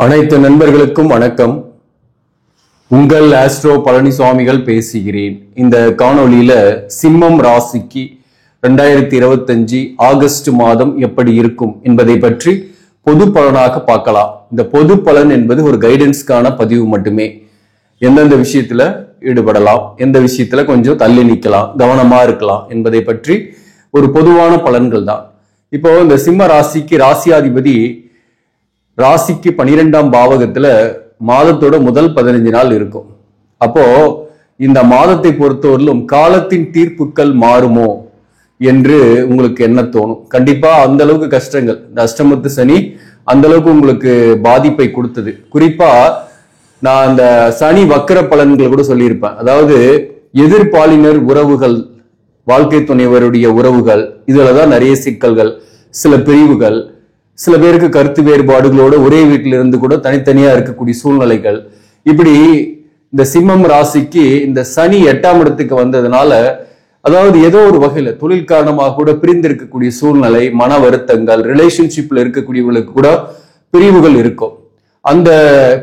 அனைத்து நண்பர்களுக்கும் வணக்கம். உங்கள் ஆஸ்ட்ரோ பழனிசாமிகள் பேசுகிறேன். இந்த காணொளியில சிம்மம் ராசிக்கு 2025 ஆகஸ்ட் மாதம் எப்படி இருக்கும் என்பதை பற்றி பொது பலனாக பார்க்கலாம். இந்த பொது பலன் என்பது ஒரு கைடன்ஸ்க்கான பதிவு மட்டுமே. எந்தெந்த விஷயத்துல ஈடுபடலாம், எந்த விஷயத்துல கொஞ்சம் தள்ளி நிற்கலாம், கவனமா இருக்கலாம் என்பதை பற்றி ஒரு பொதுவான பலன்கள் தான். இப்போ இந்த சிம்ம ராசிக்கு ராசியாதிபதி ராசிக்கு 12ஆம் பாவகத்துல மாதத்தோட முதல் 15 நாள் இருக்கும். அப்போ இந்த மாதத்தை பொறுத்தவரையிலும் காலத்தின் தீர்ப்புகள் மாறுமோ என்று உங்களுக்கு என்ன தோணும்? கண்டிப்பா அந்த அளவுக்கு கஷ்டங்கள், இந்த அஷ்டமத்து சனி அந்த அளவுக்கு உங்களுக்கு பாதிப்பை கொடுத்தது. குறிப்பா நான் அந்த சனி வக்கர பலன்கள் கூட சொல்லியிருப்பேன். அதாவது எதிர்பாலினர் உறவுகள், வாழ்க்கை துணைவருடைய உறவுகள், இதுலதான் நிறைய சிக்கல்கள், சில பிரிவுகள், சில பேருக்கு கருத்து வேறுபாடுகளோட ஒரே வீட்டில இருந்து கூட தனித்தனியா இருக்கக்கூடிய சூழ்நிலைகள். இப்படி இந்த சிம்மம் ராசிக்கு இந்த சனி 8ஆம் இடத்துக்கு வந்ததுனால, அதாவது ஏதோ ஒரு வகையில தொழில் காரணமாக கூட பிரிந்து இருக்கக்கூடிய சூழ்நிலை, மன வருத்தங்கள், ரிலேஷன்ஷிப்ல இருக்கக்கூடியவங்களுக்கு கூட பிரிவுகள் இருக்கும். அந்த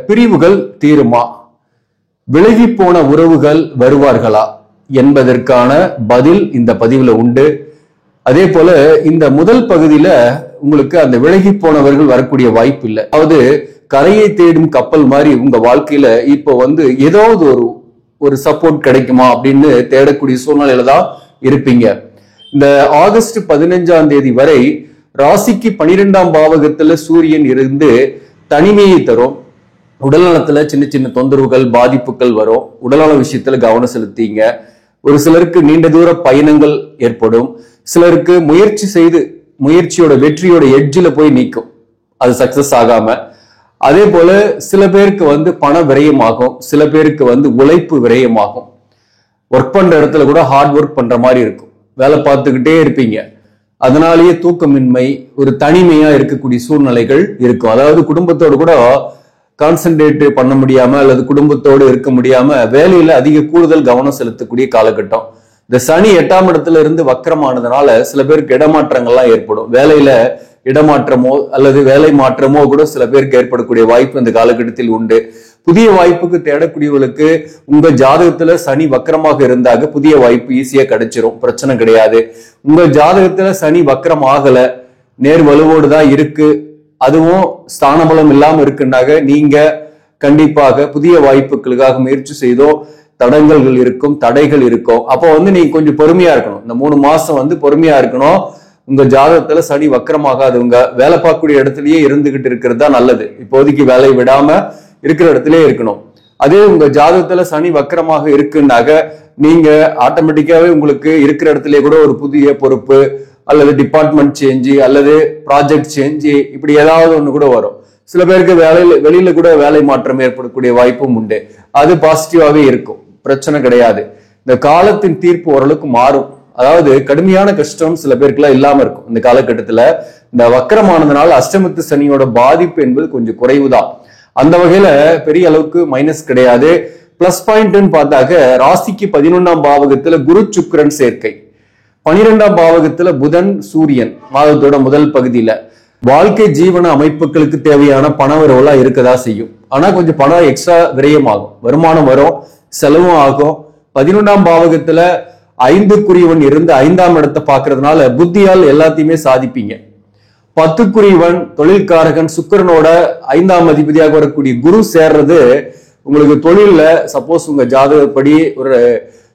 பிரிவுகள் தீருமா? விலகி போன உறவுகள் வருவார்களா என்பதற்கான பதில் இந்த பதிவுல உண்டு. அதே போல இந்த முதல் பகுதியில உங்களுக்கு அந்த விலகி போனவர்கள் வரக்கூடிய வாய்ப்பு இல்லை. அதாவது கரையை தேடும் கப்பல் மாதிரி உங்க வாழ்க்கையில இப்போ ஏதாவது ஒரு சப்போர்ட் கிடைக்குமா அப்படின்னு தேடக்கூடிய சூழ்நிலையில தான் இருப்பீங்க. இந்த ஆகஸ்ட் 15ஆம் தேதி வரை ராசிக்கு 12ஆம் பாவகத்துல சூரியன் இருந்து தனிமையை தரும். உடல்நலத்துல சின்ன சின்ன தொந்தரவுகள், பாதிப்புகள் வரும். உடல்நல விஷயத்துல கவனம் செலுத்திங்க. ஒரு சிலருக்கு நீண்ட தூர பயணங்கள் ஏற்படும். சிலருக்கு முயற்சியோட வெற்றியோட எட்ஜில போய் நிற்கும், அது சக்சஸ் ஆகாம. அதே போல சில பேருக்கு பண விரயமாகும், சில பேருக்கு உழைப்பு விரயமாகும். ஒர்க் பண்ற இடத்துல கூட ஹார்ட் ஒர்க் பண்ற மாதிரி இருக்கும், வேலை பார்த்துக்கிட்டே இருப்பீங்க. அதனாலேயே தூக்கமின்மை, ஒரு தனிமையா இருக்கக்கூடிய சூழ்நிலைகள் இருக்கும். அதாவது குடும்பத்தோடு கூட கான்சென்ட்ரேட் பண்ண முடியாம அல்லது குடும்பத்தோடு இருக்க முடியாம வேலையில அதிக கூடுதல் கவனம் செலுத்தக்கூடிய காலகட்டம். இந்த சனி 8ஆம் இடத்துல இருந்து வக்கரமானதுனால சில பேருக்கு இடமாற்றங்கள்லாம் ஏற்படும். வேலையில இடமாற்றமோ அல்லது வேலை மாற்றமோ கூட சில பேருக்கு ஏற்படக்கூடிய வாய்ப்பு இந்த காலகட்டத்தில் உண்டு. புதிய வாய்ப்புக்கு தேடக்கூடியவர்களுக்கு உங்க ஜாதகத்துல சனி வக்கரமாக இருந்தாக புதிய வாய்ப்பு ஈஸியா கிடைச்சிரும், பிரச்சனை கிடையாது. உங்க ஜாதகத்துல சனி வக்கரம் ஆகல, நேர் வலுவோடு தான் இருக்கு, அதுவும் ஸ்தானபலம் இல்லாம இருக்குன்னாக நீங்க கண்டிப்பாக புதிய வாய்ப்புகளுக்காக முயற்சி செய்தோ தடங்கல்கள் இருக்கும், தடைகள் இருக்கும். அப்போ நீங்க கொஞ்சம் பொறுமையா இருக்கணும். இந்த 3 மாசம் பொறுமையா இருக்கணும். உங்க ஜாதகத்துல சனி வக்கரமாகாதவங்க வேலை பார்க்கக்கூடிய இடத்துலயே இருந்துகிட்டு இருக்கிறது தான் நல்லது. இப்போதைக்கு வேலையை விடாம இருக்கிற இடத்துலயே இருக்கணும். அதே உங்க ஜாதகத்துல சனி வக்கரமாக இருக்குன்னாக நீங்க ஆட்டோமேட்டிக்காவே உங்களுக்கு இருக்கிற இடத்துலயே கூட ஒரு புதிய பொறுப்பு அல்லது டிபார்ட்மெண்ட் சேஞ்சு அல்லது ப்ராஜெக்ட் சேஞ்சு, இப்படி ஏதாவது ஒண்ணு கூட வரும். சில பேருக்கு வெளியில கூட வேலை மாற்றம் ஏற்படக்கூடிய வாய்ப்பும் உண்டு. அது பாசிட்டிவாவே இருக்கும், பிரச்சனை கிடையாது. இந்த காலத்தின் தீர்ப்பு ஓரளவுக்கு மாறும். அதாவது கடுமையான கஷ்டம் சில பேருக்குலாம் இல்லாம இருக்கும். இந்த காலகட்டத்துல இந்த வக்கரமானதுனால அஷ்டமத்து சனியோட பாதிப்பு என்பது கொஞ்சம் குறைவுதான். அந்த வகையில பெரிய அளவுக்கு மைனஸ் கிடையாது. பிளஸ் பாயிண்ட்னு பார்த்தாக்க ராசிக்கு 11ஆம் பாவகத்துல குரு சுக்கிரன் சேர்க்கை, 12ஆம் பாவகத்துல புதன் சூரியன் மாதத்தோட முதல் பகுதியில வாழ்க்கை ஜீவன அமைப்புகளுக்கு தேவையான பண வரவுலாம் இருக்கதா செய்யும். ஆனா கொஞ்சம் பணம் எக்ஸ்ட்ரா விரயமாகும், வருமானம் வரும், செலவும் ஆகும். 11ஆம் பாவகத்துல 5க்குரியவன் இருந்து 5ஆம் இடத்தை பாக்குறதுனால புத்தியால் எல்லாத்தையுமே சாதிப்பீங்க. 10க்குரியவன் தொழில்காரகன் சுக்கிரனோட 5ஆம் அதிபதியாக வரக்கூடிய குரு சேர்றது உங்களுக்கு தொழில்ல, சப்போஸ் உங்க ஜாதகப்படி ஒரு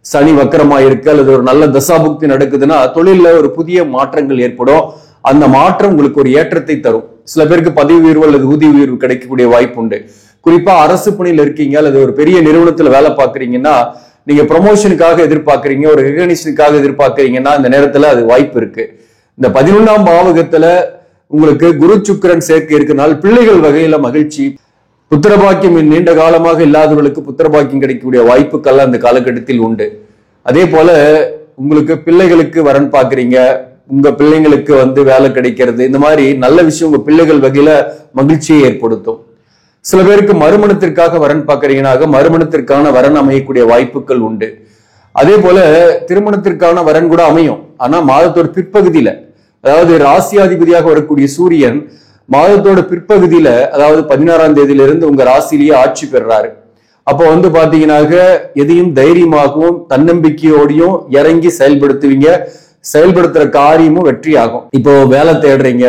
சனி வக்கரமா இருக்கு அல்லது ஒரு நல்ல தசாபுக்தி நடக்குதுன்னா தொழில்ல ஒரு புதிய மாற்றங்கள் ஏற்படும். அந்த மாற்றம் உங்களுக்கு ஒரு ஏற்றத்தை தரும். சில பேருக்கு பதவி உயர்வு அல்லது ஊதிய உயர்வு கிடைக்கக்கூடிய வாய்ப்பு உண்டு. குறிப்பா அரசு பணியில இருக்கீங்க அல்லது ஒரு பெரிய நிறுவனத்துல வேலை பார்க்கறீங்கன்னா, நீங்க ப்ரொமோஷனுக்காக எதிர்பார்க்கறீங்க, ஒரு ரெகக்னிஷனுக்காக எதிர்பார்க்கறீங்கன்னா இந்த நேரத்துல அது வாய்ப்பு இருக்கு. இந்த 11ஆம் பாவகத்துல உங்களுக்கு குரு சுக்கிரன் சேர்க்கை இருக்கனால பிள்ளைகள் வகையில மகிழ்ச்சி, புத்திரபாக்கியம் நீண்ட காலமாக இல்லாதவர்களுக்கு புத்திரபாக்கியம் கிடைக்கக்கூடிய வாய்ப்புகள் அந்த காலகட்டத்தில் உண்டு. அதே போல உங்களுக்கு பிள்ளைகளுக்கு வரன் பாக்குறீங்க, உங்க பிள்ளைங்களுக்கு வேலை கிடைக்கிறது, இந்த மாதிரி நல்ல விஷயம் உங்க பிள்ளைகள் வகையில மகிழ்ச்சியை ஏற்படுத்தும். சில பேருக்கு மறுமணத்திற்காக வரன் பாக்குறீங்கன்னாக மறுமணத்திற்கான வரன் அமையக்கூடிய வாய்ப்புகள் உண்டு. அதே போல திருமணத்திற்கான வரன் கூட அமையும், ஆனா மாதத்தோட பிற்பகுதியில. அதாவது ராசியாதிபதியாக வரக்கூடிய சூரியன் மாதத்தோட பிற்பகுதியில, அதாவது 16ஆம் தேதியிலிருந்து உங்க ராசியிலேயே ஆட்சி பெறாரு. அப்போ வந்து பாத்தீங்கன்னாக்க எதையும் தைரியமாகவும் தன்னம்பிக்கையோடையும் இறங்கி செயல்படுத்துவீங்க. செயல்படுத்துற காரியமும் வெற்றி ஆகும். இப்போ வேலை தேடுறீங்க,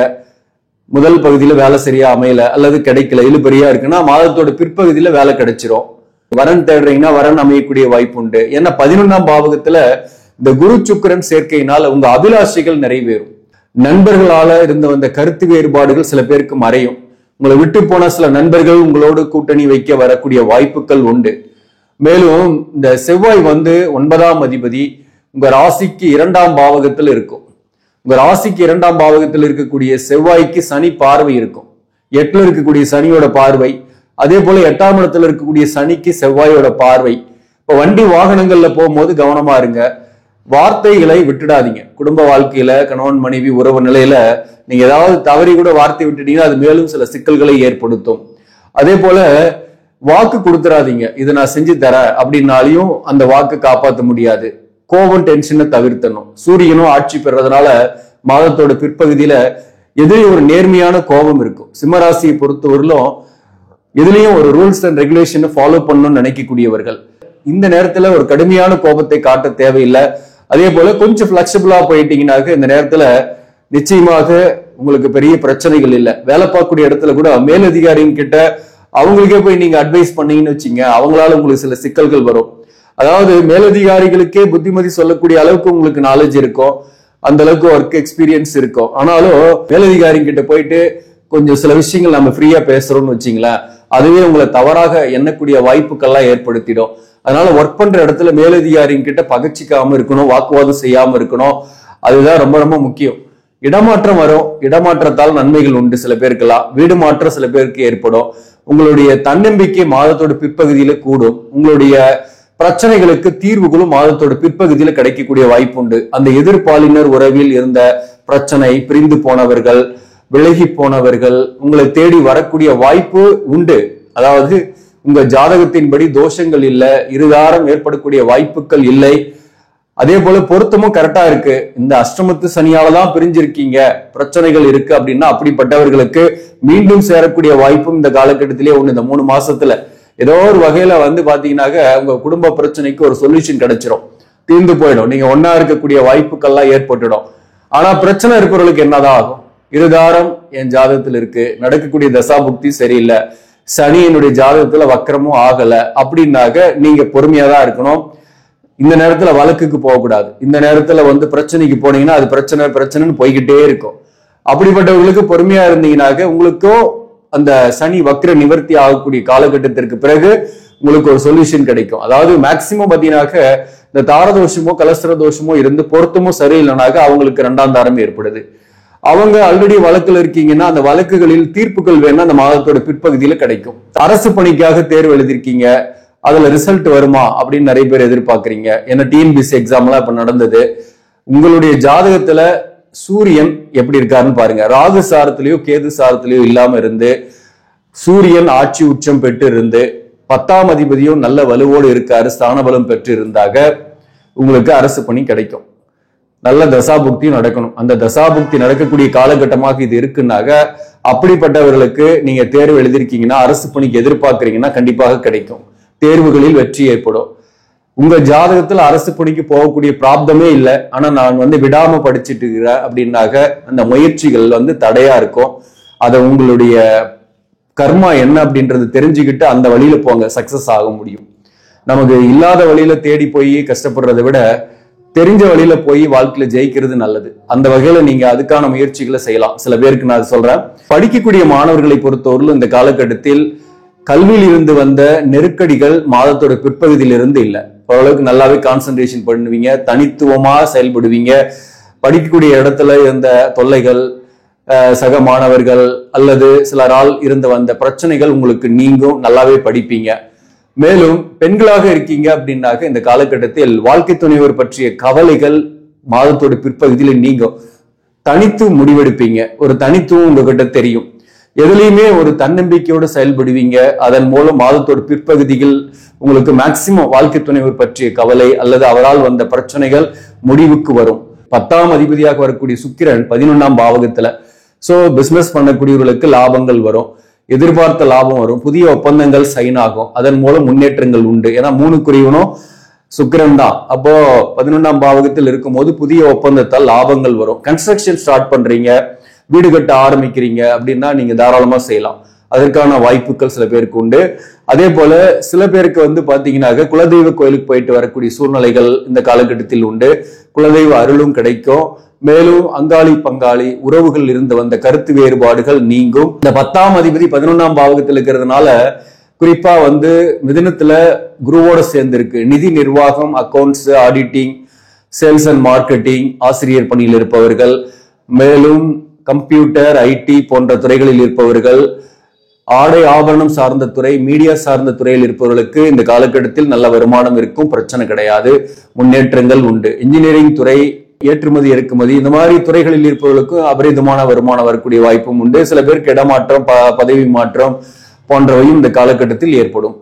முதல் பகுதியில வேலை சரியா அமையல அல்லது கிடைக்கல, இழுபறியா இருக்குன்னா மாதத்தோட பிற்பகுதியில வேலை கிடைச்சிரும். வரன் தேடுறீங்கன்னா வரன் அமையக்கூடிய வாய்ப்பு உண்டு. ஏன்னா 11ஆம் பாவகத்துல இந்த குரு சுக்கிரன் சேர்க்கையினால் உங்க அபிலாஷைகள் நிறைவேறும். நண்பர்களால இருந்து வந்த கருத்து வேறுபாடுகள் சில பேருக்கு மறையும். உங்களை விட்டு போன சில நண்பர்கள் உங்களோடு கூட்டணி வைக்க வரக்கூடிய வாய்ப்புகள் உண்டு. மேலும் இந்த செவ்வாய் வந்து 9ஆம் அதிபதி உங்க ராசிக்கு 2ஆம் பாவகத்தில் இருக்கும். உங்க ராசிக்கு 2ஆம் பாவகத்தில் இருக்கக்கூடிய செவ்வாய்க்கு சனி பார்வை இருக்கும். 8ல இருக்கக்கூடிய சனியோட பார்வை, அதே போல 8ஆம் இடத்துல இருக்கக்கூடிய சனிக்கு செவ்வாயோட பார்வை. இப்ப வண்டி வாகனங்கள்ல போகும்போது கவனமா இருங்க. வார்த்தைகளை விட்டுடாதீங்க. குடும்ப வாழ்க்கையில கணவன் மனைவி உறவு நிலையில நீங்க ஏதாவது தவறி கூட வார்த்தை விட்டுட்டீங்கன்னா அது மேலும் சில சிக்கல்களை ஏற்படுத்தும். அதே போல வாக்கு கொடுத்துடாதீங்க, இதை நான் செஞ்சு தரேன் அப்படின்னாலையும் அந்த வாக்கு காப்பாற்ற முடியாது. கோபம் டென்ஷனை தவிர்த்தணும். சூரியனும் ஆட்சி பெறதுனால மாதத்தோட பிற்பகுதியில எதிலையும் ஒரு நேர்மையான கோபம் இருக்கும். சிம்மராசியை பொறுத்தவரையிலும் எதுலையும் ஒரு ரூல்ஸ் அண்ட் ரெகுலேஷனை ஃபாலோ பண்ணணும்னு நினைக்கக்கூடியவர்கள். இந்த நேரத்துல ஒரு கடுமையான கோபத்தை காட்ட தேவையில்லை. அதே போல கொஞ்சம் பிளெக்சிபிளா போயிட்டீங்கன்னாக்க இந்த நேரத்துல நிச்சயமாக உங்களுக்கு பெரிய பிரச்சனைகள் இல்லை. வேலை பார்க்கக்கூடிய இடத்துல கூட மேலதிகாரிங்க கிட்ட அவங்களுக்கே போய் நீங்க அட்வைஸ் பண்ணீங்கன்னு வச்சுங்க, அவங்களால உங்களுக்கு சில சிக்கல்கள் வரும். அதாவது மேலதிகாரிகளுக்கே புத்திமதி சொல்லக்கூடிய அளவுக்கு உங்களுக்கு நாலேஜ் இருக்கும், அந்த அளவுக்கு ஒர்க் எக்ஸ்பீரியன்ஸ் இருக்கும். ஆனாலும் மேலதிகாரிங்க கிட்ட போயிட்டு கொஞ்சம் சில விஷயங்கள் நம்ம ஃப்ரீயா பேசுறோம்னு வச்சுங்களேன், அதுவே உங்களை தவறாக எண்ணக்கூடிய வாய்ப்புகள்லாம் ஏற்படுத்திடும். அதனால ஒர்க் பண்ற இடத்துல மேலதிகாரிங்க கிட்ட பகச்சிக்காம இருக்கணும், வாக்குவாதம் செய்யாம இருக்கணும். அதுதான் ரொம்ப ரொம்ப முக்கியம். இடமாற்றம் வரும். இடமாற்றத்தால் நன்மைகள் உண்டு சில பேருக்கெல்லாம். வீடு மாற்றம் சில பேருக்கு ஏற்படும். உங்களுடைய தன்னம்பிக்கை மாதத்தோட பிற்பகுதியில கூடும். உங்களுடைய பிரச்சனைகளுக்கு தீர்வுகளும் மாதத்தோட பிற்பகுதியில கிடைக்கக்கூடிய வாய்ப்பு உண்டு. அந்த எதிர்பாலினர் உறவில் இருந்த பிரச்சனை, பிரிந்து போனவர்கள், விலகி போனவர்கள் உங்களை தேடி வரக்கூடிய வாய்ப்பு உண்டு. அதாவது உங்க ஜாதகத்தின்படி தோஷங்கள் இல்லை, இருதாரம் ஏற்படக்கூடிய வாய்ப்புகள் இல்லை. அதே போல பொருத்தமும் கரெக்டா இருக்கு. இந்த அஷ்டமத்து சனியாலதான் பிரிஞ்சிருக்கீங்க, பிரச்சனைகள் இருக்கு அப்படின்னா அப்படிப்பட்டவர்களுக்கு மீண்டும் சேரக்கூடிய வாய்ப்பும் இந்த காலகட்டத்திலேயே ஒண்ணு. இந்த 3 மாசத்துல ஏதோ ஒரு வகையில வந்து பாத்தீங்கன்னாக்க உங்க குடும்ப பிரச்சனைக்கு ஒரு சொல்யூஷன் கிடைச்சிடும், தீர்ந்து போயிடும். நீங்க ஒன்னா இருக்கக்கூடிய வாய்ப்புகள்லாம் ஏற்பட்டுடும். ஆனா பிரச்சனை இருக்கிறவர்களுக்கு என்னதான் ஆகும்? இருதாரம் என் ஜாதகத்துல இருக்கு, நடக்கக்கூடிய தசாபுக்தி சரியில்லை, சனி என்னுடைய ஜாதகத்துல வக்கரமும் ஆகல அப்படின்னாக்க நீங்க பொறுமையா தான் இருக்கணும். இந்த நேரத்துல வழக்குக்கு போகக்கூடாது. இந்த நேரத்துல வந்து பிரச்சனைக்கு போனீங்கன்னா அது பிரச்சனைன்னு போய்கிட்டே இருக்கும். அப்படிப்பட்டவர்களுக்கு பொறுமையா இருந்தீங்கன்னாக்க உங்களுக்கும் அந்த சனி வக்ர நிவர்த்தி ஆகக்கூடிய காலகட்டத்திற்கு பிறகு உங்களுக்கு ஒரு சொல்யூஷன் கிடைக்கும். அதாவது மேக்சிமம் பாத்தீங்கன்னாக்க இந்த தாரதோஷமோ கலஸ்திர தோஷமோ இருந்து பொருத்தமோ சரியில்லைனாக்க அவங்களுக்கு 2ஆம் தாரம் ஏற்படுது. அவங்க ஆல்ரெடி வழக்குல இருக்கீங்கன்னா அந்த வழக்குகளில் தீர்ப்புகள் வேணா அந்த மாதத்தோட பிற்பகுதியில கிடைக்கும். அரசு பணிக்காக தேர்வு எழுதிருக்கீங்க, அதுல ரிசல்ட் வருமா அப்படின்னு நிறைய பேர் எதிர்பார்க்கறீங்க. ஏன்னா டிஎன்பிசி எக்ஸாம்லாம் இப்ப நடந்தது. உங்களுடைய ஜாதகத்துல சூரியன் எப்படி இருக்காருன்னு பாருங்க. ராகு சாரத்திலேயோ கேது சாரத்திலேயோ இல்லாம இருந்து சூரியன் ஆட்சி உச்சம் பெற்று இருந்து 10ஆம் அதிபதியும் நல்ல வலுவோடு இருக்காரு, ஸ்தான பலம் பெற்று இருந்தாக உங்களுக்கு அரசு பணி கிடைக்கும். நல்ல தசாபுக்தியும் நடக்கணும். அந்த தசாபுக்தி நடக்கக்கூடிய காலகட்டமாக இது இருக்குன்னாக அப்படிப்பட்டவர்களுக்கு நீங்க தேர்வு எழுதிருக்கீங்கன்னா, அரசு பணிக்கு எதிர்பார்க்கறீங்கன்னா கண்டிப்பாக கிடைக்கும். தேர்வுகளில் வெற்றி ஏற்படும். உங்க ஜாதகத்துல அரசு பணிக்கு போகக்கூடிய பிராப்தமே இல்லை, ஆனா நான் வந்து விடாம படிச்சுட்டு இருக்கிறேன் அப்படின்னாக்க அந்த முயற்சிகள் வந்து தடையா இருக்கும். அதை உங்களுடைய கர்மா என்ன அப்படின்றது தெரிஞ்சுக்கிட்டு அந்த வழியில போங்க, சக்சஸ் ஆக முடியும். நமக்கு இல்லாத வழியில தேடி போய் கஷ்டப்படுறதை விட தெரிஞ்ச வழியில போய் வாழ்க்கையில ஜெயிக்கிறது நல்லது. அந்த வகையில நீங்க அதுக்கான முயற்சிகளை செய்யலாம். சில பேருக்கு நான் சொல்றேன், படிக்கக்கூடிய மாணவர்களை பொறுத்தவரையிலும் இந்த காலகட்டத்தில் கல்வியில் இருந்து வந்த நெருக்கடிகள் மாதத்தோட பிற்பகுதியிலிருந்து இல்லை. ஓரளவுக்கு நல்லாவே கான்சென்ட்ரேஷன் பண்ணுவீங்க, தனித்துவமா செயல்படுவீங்க. படிக்கக்கூடிய இடத்துல இருந்த தொல்லைகள், சக மாணவர்கள் அல்லது சிலரால் இருந்து வந்த பிரச்சனைகள் உங்களுக்கு நீங்கும், நல்லாவே படிப்பீங்க. மேலும் பெண்களாக இருக்கீங்க அப்படின்னாக்க இந்த காலகட்டத்தில் வாழ்க்கை துணைவர் பற்றிய கவலைகள் மாதத்தோட பிற்பகுதியில நீங்கும். தனித்து முடிவெடுப்பீங்க, ஒரு தனித்துவம் உங்ககிட்ட தெரியும். எதுலையுமே ஒரு தன்னம்பிக்கையோடு செயல்படுவீங்க. அதன் மூலம் மாதத்தோட பிற்பகுதிகள் உங்களுக்கு மேக்சிமம் வாழ்க்கை துணைவர் பற்றிய கவலை அல்லது அவரால் வந்த பிரச்சனைகள் முடிவுக்கு வரும். 10ஆம் அதிபதியாக வரக்கூடிய சுக்கிரன் 11ஆம் பாவகத்துல, ஸோ பிசினஸ் பண்ணக்கூடியவர்களுக்கு லாபங்கள் வரும், எதிர்பார்த்த லாபம் வரும், புதிய ஒப்பந்தங்கள் சைன் ஆகும், அதன் மூலம் முன்னேற்றங்கள் உண்டு. ஏன்னா 3 சுக்கிரன் தான். அப்போ 11ஆம் பாவகத்தில் இருக்கும்போது புதிய ஒப்பந்தத்தால் லாபங்கள் வரும். கன்ஸ்ட்ரக்ஷன் ஸ்டார்ட் பண்றீங்க, வீடு கட்ட ஆரம்பிக்கிறீங்க அப்படின்னா நீங்க தாராளமா செய்யலாம். அதற்கான வாய்ப்புகள் சில பேருக்கு உண்டு. அதே போல சில பேருக்கு பாத்தீங்கன்னாக்க குலதெய்வ கோயிலுக்கு போயிட்டு வரக்கூடிய சூழ்நிலைகள் இந்த காலகட்டத்தில் உண்டு. குலதெய்வ அருளும் கிடைக்கும். மேலும் அங்காளி பங்காளி உறவுகள் இருந்து வந்த கருத்து வேறுபாடுகள் நீங்கும். இந்த 10ஆம் அதிபதி 11ஆம் பாவகத்தில் இருக்கிறதுனால குறிப்பா மிதுனத்துல குருவோட சேர்ந்து இருக்கு. நிதி நிர்வாகம், accounts, auditing, sales and marketing, ஆசிரியர் பணியில் இருப்பவர்கள், மேலும் கம்ப்யூட்டர், ஐடி போன்ற துறைகளில் இருப்பவர்கள், ஆடை ஆபரணம் சார்ந்த துறை, மீடியா சார்ந்த துறையில் இருப்பவர்களுக்கு இந்த காலகட்டத்தில் நல்ல வருமானம் இருக்கும், பிரச்சனை கிடையாது, முன்னேற்றங்கள் உண்டு. இன்ஜினியரிங் துறை, ஏற்றுமதி இறக்குமதி இந்த மாதிரி துறைகளில் இருப்பவர்களுக்கும் அபரிதமான வருமானம் வரக்கூடிய வாய்ப்பும் உண்டு. சில பேருக்கு இடமாற்றம், பதவி மாற்றம் போன்றவையும் இந்த காலகட்டத்தில் ஏற்படும்.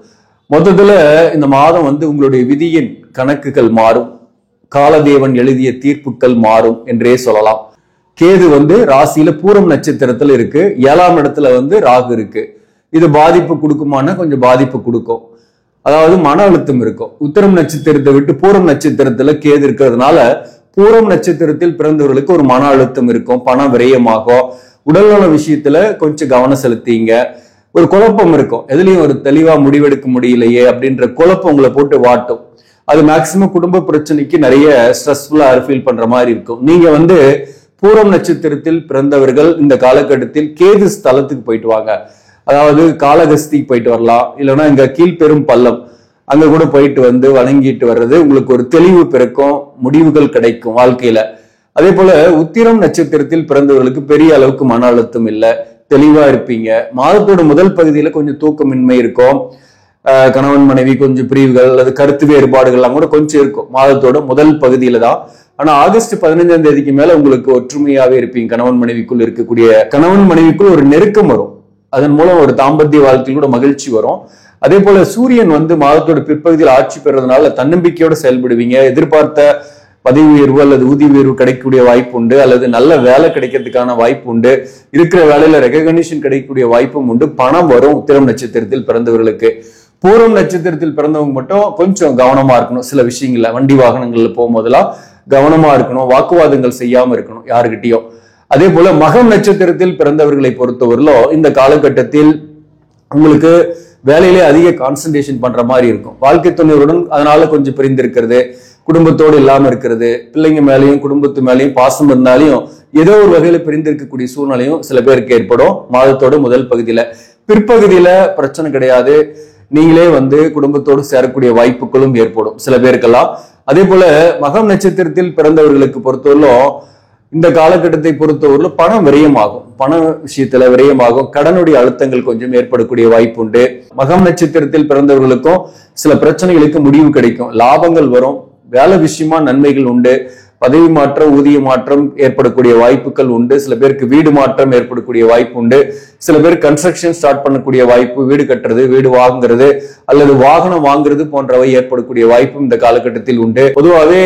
மொத்தத்துல இந்த மாதம் உங்களுடைய விதியின் கணக்குகள் மாறும், காலதேவன் எழுதிய தீர்ப்புகள் மாறும் என்றே சொல்லலாம். கேது ராசியில பூரம் நட்சத்திரத்துல இருக்கு, 7ஆம் இடத்துல ராகு இருக்கு. இது பாதிப்பு கொடுக்குமானா கொஞ்சம் பாதிப்பு கொடுக்கும், அதாவது மன அழுத்தம் இருக்கும். உத்திரம் நட்சத்திரத்தை விட்டு பூரம் நட்சத்திரத்துல கேது இருக்கிறதுனால பூரம் நட்சத்திரத்தில் பிறந்தவர்களுக்கு ஒரு மன அழுத்தம் இருக்கும், பணம் விரயமாகும், உடல்நல விஷயத்துல கொஞ்சம் கவனம் செலுத்திங்க. ஒரு குழப்பம் இருக்கும், எதுலயும் ஒரு தெளிவா முடிவெடுக்க முடியலையே அப்படின்ற குழப்பம் உங்களை போட்டு வாட்டும். அது மேக்சிமம் குடும்ப பிரச்சனைக்கு நிறைய ஸ்ட்ரெஸ்ஃபுல்லா ஃபீல் பண்ற மாதிரி இருக்கும். நீங்க பூரம் நட்சத்திரத்தில் பிறந்தவர்கள் இந்த காலகட்டத்தில் கேது ஸ்தலத்துக்கு போயிட்டு வாங்க. அதாவது காளகஸ்திக்கு போயிட்டு வரலாம், இல்லைன்னா இங்க கீழ்பெரும் பள்ளம் அங்க கூட போயிட்டு வணங்கிட்டு வர்றது உங்களுக்கு ஒரு தெளிவு பிறக்கும், முடிவுகள் கிடைக்கும் வாழ்க்கையில. அதே போல உத்திரம் நட்சத்திரத்தில் பிறந்தவர்களுக்கு பெரிய அளவுக்கு மன அழுத்தம் இல்லை, தெளிவா இருப்பீங்க. மாதத்தோட முதல் பகுதியில கொஞ்சம் தூக்கமின்மை இருக்கும், கணவன் மனைவி கொஞ்சம் பிரிவுகள் அல்லது கருத்து வேறுபாடுகள்லாம் கூட கொஞ்சம் இருக்கும் மாதத்தோட முதல் பகுதியில தான். ஆனா ஆகஸ்ட் 15ஆம் தேதிக்கு மேல உங்களுக்கு ஒற்றுமையாவே இருப்பீங்க. கணவன் மனைவிக்குள் ஒரு நெருக்கம் வரும், அதன் மூலம் ஒரு தாம்பத்திய வாழ்க்கையில் கூட மகிழ்ச்சி வரும். அதே போல சூரியன் மாதத்தோட பிற்பகுதியில் ஆட்சி பெறதுனால தன்னம்பிக்கையோட செயல்படுவீங்க. எதிர்பார்த்த பதவி உயர்வு அல்லது ஊதிய உயர்வு கிடைக்கக்கூடிய வாய்ப்பு உண்டு, அல்லது நல்ல வேலை கிடைக்கிறதுக்கான வாய்ப்பு உண்டு, இருக்கிற வேலையில ரெகக்னிஷன் கிடைக்கக்கூடிய வாய்ப்பும் உண்டு, பணம் வரும். உத்திரம் நட்சத்திரத்தில் பிறந்தவர்களுக்கு. பூரம் நட்சத்திரத்தில் பிறந்தவங்க மட்டும் கொஞ்சம் கவனமா இருக்கணும், சில விஷயங்கள்ல வண்டி வாகனங்கள்ல போகும்போதெல்லாம் கவனமா இருக்கணும், வாக்குவாதங்கள் செய்யாம இருக்கணும் யாருக்கிட்டையும். அதே போல மகம் நட்சத்திரத்தில் பிறந்தவர்களை பொறுத்தவரையிலும் இந்த காலகட்டத்தில் உங்களுக்கு வேலையிலே அதிக கான்சன்ட்ரேஷன் பண்ற மாதிரி இருக்கும். வாழ்க்கை துணையுடன் அதனால கொஞ்சம் பிரிந்திருக்கிறது, குடும்பத்தோடு இல்லாம இருக்கிறது, பிள்ளைங்க மேலேயும் குடும்பத்து மேலேயும் பாசம் இருந்தாலையும் ஏதோ ஒரு வகையில பிரிந்திருக்கக்கூடிய சூழ்நிலையும் சில பேருக்கு ஏற்படும் மாதத்தோட முதல் பகுதியில. பிற்பகுதியில பிரச்சனை கிடையாது, நீங்களே குடும்பத்தோடு சேரக்கூடிய வாய்ப்புகளும் ஏற்படும் சில பேருக்கெல்லாம். அதே போல மகம் நட்சத்திரத்தில் பிறந்தவர்களுக்கு பொறுத்தவரையிலும் இந்த காலகட்டத்தை பொறுத்தவரையிலும் பணம் விரயமாகும், பண விஷயத்துல விரயமாகும், கடனுடைய அழுத்தங்கள் கொஞ்சம் ஏற்படக்கூடிய வாய்ப்பு உண்டு. மகம் நட்சத்திரத்தில் பிறந்தவர்களுக்கும் சில பிரச்சனைகளுக்கு முடிவு கிடைக்கும், லாபங்கள் வரும், வேலை விஷயமா நன்மைகள் உண்டு, பதவி மாற்றம், ஊதிய மாற்றம் ஏற்படக்கூடிய வாய்ப்புகள் உண்டு. சில பேருக்கு வீடு மாற்றம் ஏற்படக்கூடிய வாய்ப்பு உண்டு. சில பேர் கன்ஸ்ட்ரக்ஷன் ஸ்டார்ட் பண்ணக்கூடிய வாய்ப்பு, வீடு கட்டுறது, வீடு வாங்குறது அல்லது வாகனம் வாங்குறது போன்றவை ஏற்படக்கூடிய வாய்ப்பும் இந்த காலகட்டத்தில் உண்டு. பொதுவாகவே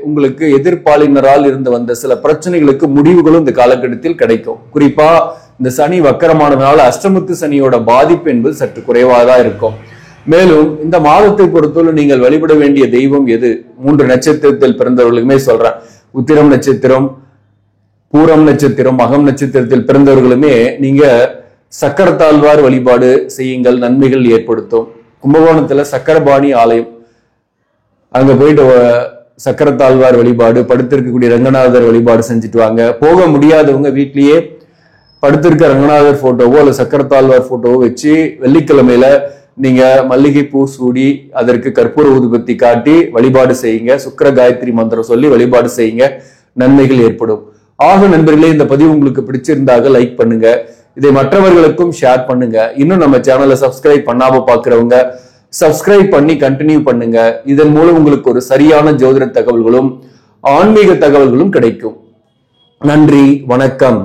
உங்களுக்கு எதிர்ப்பாளினரால் இருந்து வந்த சில பிரச்சனைகளுக்கு முடிவுகளும் இந்த காலகட்டத்தில் கிடைக்கும். குறிப்பா இந்த சனி வக்கரமானதுனால அஷ்டமத்து சனியோட பாதிப்பு என்பது சற்று குறைவாக தான் இருக்கும். மேலும் இந்த மாதத்தை பொறுத்தவரை நீங்கள் வழிபட வேண்டிய தெய்வம் எது? 3 நட்சத்திரத்தில் பிறந்தவர்களுக்குமே சொல்றேன். உத்திரம் நட்சத்திரம், பூரம் நட்சத்திரம், மகம் நட்சத்திரத்தில் பிறந்தவர்களுமே நீங்க சக்கரத்தாழ்வார் வழிபாடு செய்யுங்கள், நன்மைகள் ஏற்படுத்தும். கும்பகோணத்துல சக்கரபாணி ஆலயம், அங்க போயிட்டு சக்கரத்தாழ்வார் வழிபாடு, படுத்திருக்கக்கூடிய ரங்கநாதர் வழிபாடு செஞ்சுட்டு வாங்க. போக முடியாதவங்க வீட்லயே படுத்திருக்க ரங்கநாதர் போட்டோவோ அல்லது சக்கரத்தாழ்வார் போட்டோவோ வச்சு வெள்ளிக்கிழமையில நீங்க மல்லிகை பூ சூடி அதற்கு கற்பூர ஊதுபத்தி காட்டி வழிபாடு செய்யுங்க. சுக்கிர காயத்ரி மந்திரம் சொல்லி வழிபாடு செய்யுங்க, நன்மைகள் ஏற்படும். ஆக நண்பர்களே, இந்த பதிவு உங்களுக்கு பிடிச்சிருந்தாக லைக் பண்ணுங்க, இதை மற்றவர்களுக்கும் ஷேர் பண்ணுங்க. இன்னும் நம்ம சேனலை சப்ஸ்கிரைப் பண்ணாம பாக்குறவங்க சப்ஸ்கிரைப் பண்ணி கண்டினியூ பண்ணுங்க. இதன் மூலம் உங்களுக்கு ஒரு சரியான ஜோதிட தகவல்களும் ஆன்மீக தகவல்களும் கிடைக்கும். நன்றி, வணக்கம்.